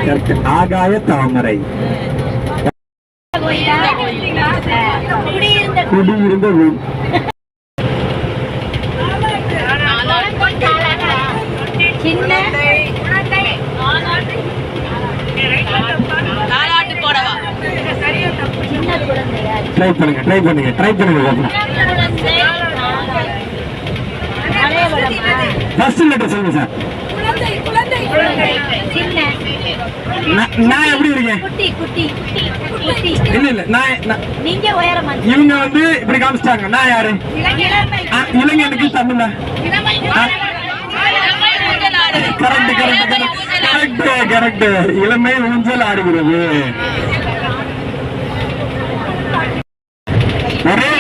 Correct. ஆகாய தாமரை. குடியிருந்த ஊர். ட்ரை பண்ணுங்க. ஃபர்ஸ்ட் லெட்டர் சொல்லுங்க சார். நான் எப்படி இருக்கேன்? இல்ல இவங்க வந்து இப்படி காமிச்சிட்டாங்க. நான் யாரு? இளைஞனுக்கு தமிழ்ல. கரெக்ட். இளமை ஊஞ்சல் ஆடுகிறது. ஒரே